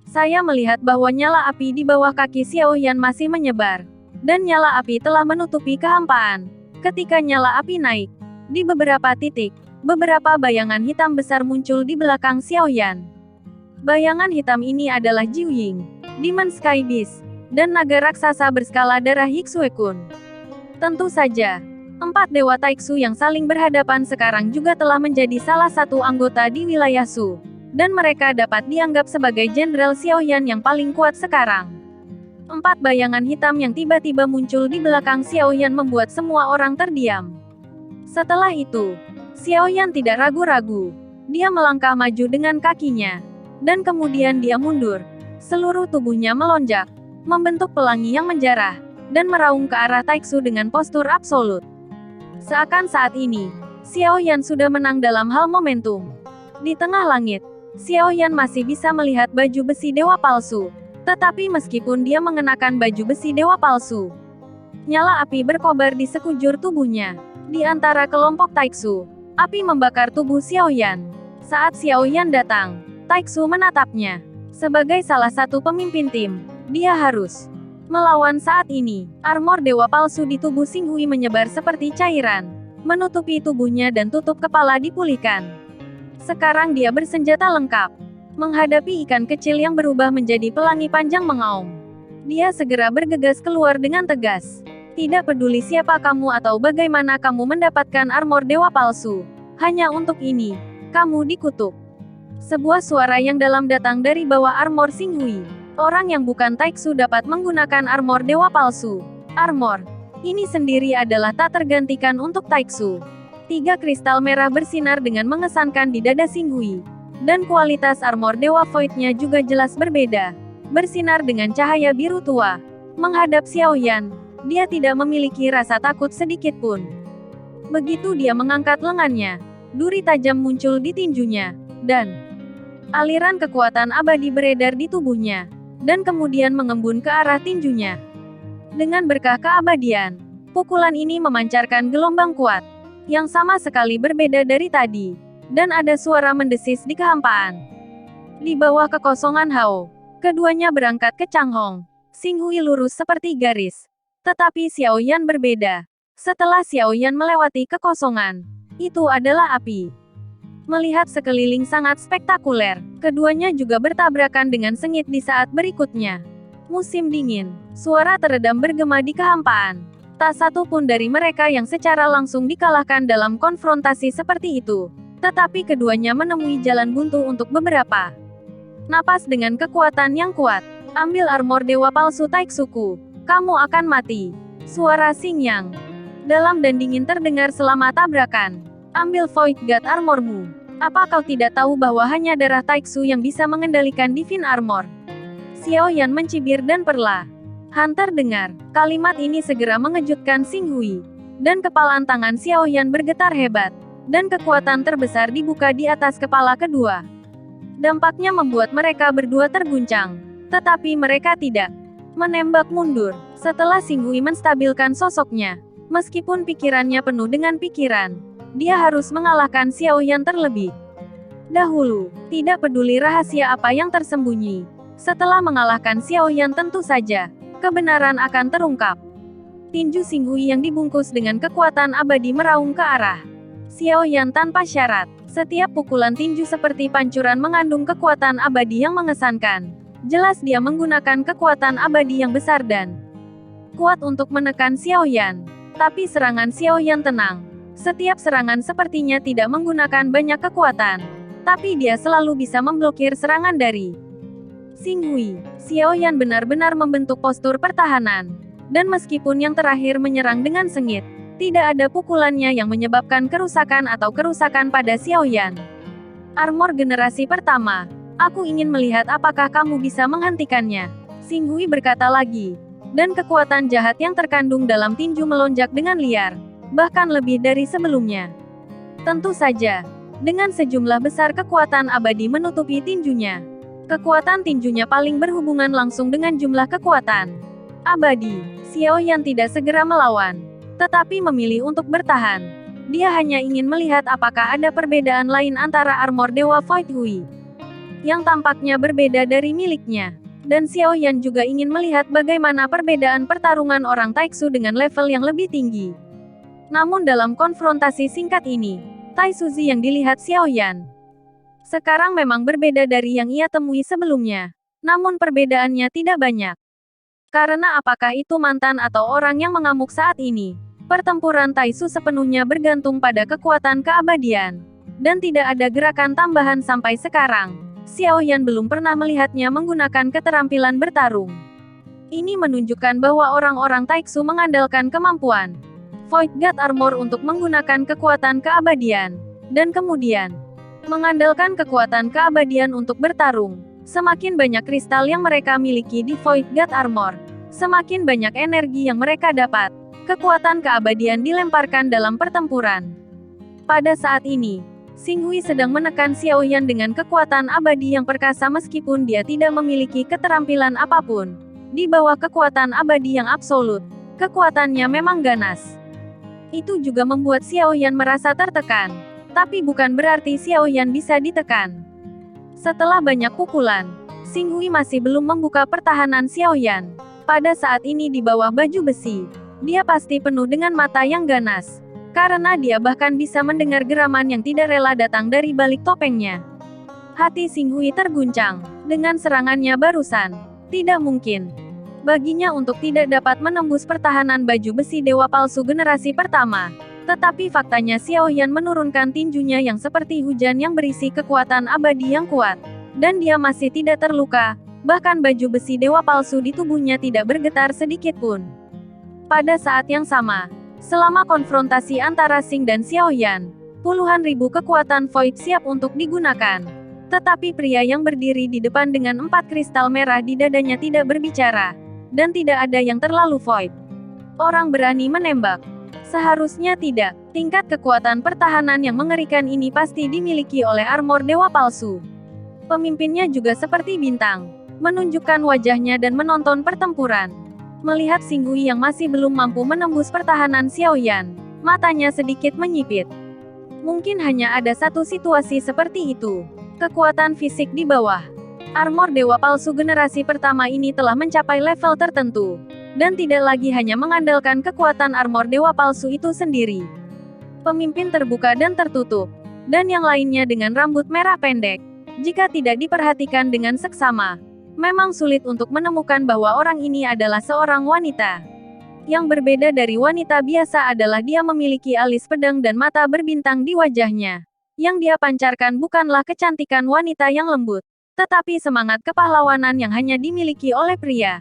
Saya melihat bahwa nyala api di bawah kaki Xiao Yan masih menyebar. Dan nyala api telah menutupi kehampaan. Ketika nyala api naik, di beberapa titik, beberapa bayangan hitam besar muncul di belakang Xiao Yan. Bayangan hitam ini adalah Jiu Ying, Demon Sky Beast, dan naga raksasa berskala darah Yixue Kun. Tentu saja, 4 dewa Taiksu yang saling berhadapan sekarang juga telah menjadi salah satu anggota di wilayah Su. Dan mereka dapat dianggap sebagai Jenderal Xiao Yan yang paling kuat sekarang. 4 bayangan hitam yang tiba-tiba muncul di belakang Xiao Yan membuat semua orang terdiam. Setelah itu, Xiao Yan tidak ragu-ragu. Dia melangkah maju dengan kakinya. Dan kemudian dia mundur. Seluruh tubuhnya melonjak, membentuk pelangi yang menjarah, dan meraung ke arah Taiksu dengan postur absolut. Seakan saat ini, Xiao Yan sudah menang dalam hal momentum. Di tengah langit, Xiao Yan masih bisa melihat baju besi dewa palsu. Tetapi meskipun dia mengenakan baju besi dewa palsu, nyala api berkobar di sekujur tubuhnya. Di antara kelompok Taiksu, api membakar tubuh Xiao Yan. Saat Xiao Yan datang, Taiksu menatapnya. Sebagai salah satu pemimpin tim, dia harus melawan saat ini. Armor dewa palsu di tubuh Xing Hui menyebar seperti cairan, menutupi tubuhnya dan tutup kepala dipulihkan. Sekarang dia bersenjata lengkap, menghadapi ikan kecil yang berubah menjadi pelangi panjang mengaum. Dia segera bergegas keluar dengan tegas. Tidak peduli siapa kamu atau bagaimana kamu mendapatkan armor dewa palsu. Hanya untuk ini, kamu dikutuk. Sebuah suara yang dalam datang dari bawah armor Xing Hui. Orang yang bukan Taiksu dapat menggunakan armor dewa palsu. Armor ini sendiri adalah tak tergantikan untuk Taiksu. 3 kristal merah bersinar dengan mengesankan di dada Xing Hui. Dan kualitas armor dewa void-nya juga jelas berbeda. Bersinar dengan cahaya biru tua. Menghadap Xiao Yan, dia tidak memiliki rasa takut sedikit pun. Begitu dia mengangkat lengannya, duri tajam muncul di tinjunya, dan aliran kekuatan abadi beredar di tubuhnya, dan kemudian mengembun ke arah tinjunya. Dengan berkah keabadian, pukulan ini memancarkan gelombang kuat, yang sama sekali berbeda dari tadi, dan ada suara mendesis di kehampaan. Di bawah kekosongan Hao, keduanya berangkat ke Changhong. Xing Hui lurus seperti garis. Tetapi Xiao Yan berbeda. Setelah Xiao Yan melewati kekosongan, itu adalah api. Melihat sekeliling sangat spektakuler, keduanya juga bertabrakan dengan sengit di saat berikutnya. Musim dingin, suara teredam bergema di kehampaan. Tak satu pun dari mereka yang secara langsung dikalahkan dalam konfrontasi seperti itu. Tetapi keduanya menemui jalan buntu untuk beberapa napas dengan kekuatan yang kuat. Ambil armor dewa palsu Taiksuku. Kamu akan mati. Suara Xing Yang dalam dan dingin terdengar selama tabrakan. Ambil Void God armormu. Apa kau tidak tahu bahwa hanya darah Taiksu yang bisa mengendalikan Divine Armor? Xiao Yan mencibir dan perlahan terdengar. Kalimat ini segera mengejutkan Xing Hui. Dan kepalan tangan Xiao Yan bergetar hebat. Dan kekuatan terbesar dibuka di atas kepala kedua. Dampaknya membuat mereka berdua terguncang. Tetapi mereka tidak menembak mundur. Setelah Xing Hui menstabilkan sosoknya, meskipun pikirannya penuh dengan pikiran, dia harus mengalahkan Xiao Yan terlebih dahulu. Tidak peduli rahasia apa yang tersembunyi. Setelah mengalahkan Xiao Yan tentu saja, kebenaran akan terungkap. Tinju Xing Hui yang dibungkus dengan kekuatan abadi meraung ke arah Xiao Yan tanpa syarat. Setiap pukulan tinju seperti pancuran mengandung kekuatan abadi yang mengesankan. Jelas dia menggunakan kekuatan abadi yang besar dan kuat untuk menekan Xiao Yan. Tapi serangan Xiao Yan tenang. Setiap serangan sepertinya tidak menggunakan banyak kekuatan. Tapi dia selalu bisa memblokir serangan dari Xing Hui. Xiao Yan benar-benar membentuk postur pertahanan. Dan meskipun yang terakhir menyerang dengan sengit, tidak ada pukulannya yang menyebabkan kerusakan atau kerusakan pada Xiao Yan. Armor generasi pertama. Aku ingin melihat apakah kamu bisa menghentikannya. Xing Hui berkata lagi. Dan kekuatan jahat yang terkandung dalam tinju melonjak dengan liar. Bahkan lebih dari sebelumnya. Tentu saja, dengan sejumlah besar kekuatan abadi menutupi tinjunya. Kekuatan tinjunya paling berhubungan langsung dengan jumlah kekuatan abadi. Xiao Yan tidak segera melawan, tetapi memilih untuk bertahan. Dia hanya ingin melihat apakah ada perbedaan lain antara armor Dewa Void Hui yang tampaknya berbeda dari miliknya. Dan Xiao Yan juga ingin melihat bagaimana perbedaan pertarungan orang Taixu dengan level yang lebih tinggi. Namun dalam konfrontasi singkat ini, Tai Suzy yang dilihat Xiao Yan sekarang memang berbeda dari yang ia temui sebelumnya. Namun perbedaannya tidak banyak. Karena apakah itu mantan atau orang yang mengamuk saat ini? Pertempuran Taixu sepenuhnya bergantung pada kekuatan keabadian. Dan tidak ada gerakan tambahan sampai sekarang. Xiao Yan belum pernah melihatnya menggunakan keterampilan bertarung. Ini menunjukkan bahwa orang-orang Taixu mengandalkan kemampuan Void God Armor untuk menggunakan kekuatan keabadian. Dan kemudian mengandalkan kekuatan keabadian untuk bertarung. Semakin banyak kristal yang mereka miliki di Void God Armor, semakin banyak energi yang mereka dapat. Kekuatan keabadian dilemparkan dalam pertempuran. Pada saat ini, Xing Hui sedang menekan Xiao Yan dengan kekuatan abadi yang perkasa meskipun dia tidak memiliki keterampilan apapun. Di bawah kekuatan abadi yang absolut, kekuatannya memang ganas. Itu juga membuat Xiao Yan merasa tertekan. Tapi bukan berarti Xiao Yan bisa ditekan. Setelah banyak pukulan, Xing Hui masih belum membuka pertahanan Xiao Yan. Pada saat ini di bawah baju besi, dia pasti penuh dengan mata yang ganas. Karena dia bahkan bisa mendengar geraman yang tidak rela datang dari balik topengnya. Hati Xing Hui terguncang dengan serangannya barusan. Tidak mungkin baginya untuk tidak dapat menembus pertahanan baju besi dewa palsu generasi pertama. Tetapi faktanya Xiao Yan menurunkan tinjunya yang seperti hujan yang berisi kekuatan abadi yang kuat. Dan dia masih tidak terluka, bahkan baju besi dewa palsu di tubuhnya tidak bergetar sedikit pun. Pada saat yang sama, selama konfrontasi antara Xing dan Xiao Yan, puluhan ribu kekuatan Void siap untuk digunakan. Tetapi pria yang berdiri di depan dengan 4 kristal merah di dadanya tidak berbicara. Dan tidak ada yang terlalu Void. Orang berani menembak. Seharusnya tidak. Tingkat kekuatan pertahanan yang mengerikan ini pasti dimiliki oleh armor dewa palsu. Pemimpinnya juga seperti bintang, menunjukkan wajahnya dan menonton pertempuran. Melihat Xing Hui yang masih belum mampu menembus pertahanan Xiao Yan, matanya sedikit menyipit. Mungkin hanya ada satu situasi seperti itu. Kekuatan fisik di bawah. Armor dewa palsu generasi pertama ini telah mencapai level tertentu. Dan tidak lagi hanya mengandalkan kekuatan armor dewa palsu itu sendiri. Pemimpin terbuka dan tertutup. Dan yang lainnya dengan rambut merah pendek. Jika tidak diperhatikan dengan seksama, memang sulit untuk menemukan bahwa orang ini adalah seorang wanita. Yang berbeda dari wanita biasa adalah dia memiliki alis pedang dan mata berbintang di wajahnya. Yang dia pancarkan bukanlah kecantikan wanita yang lembut, tetapi semangat kepahlawanan yang hanya dimiliki oleh pria.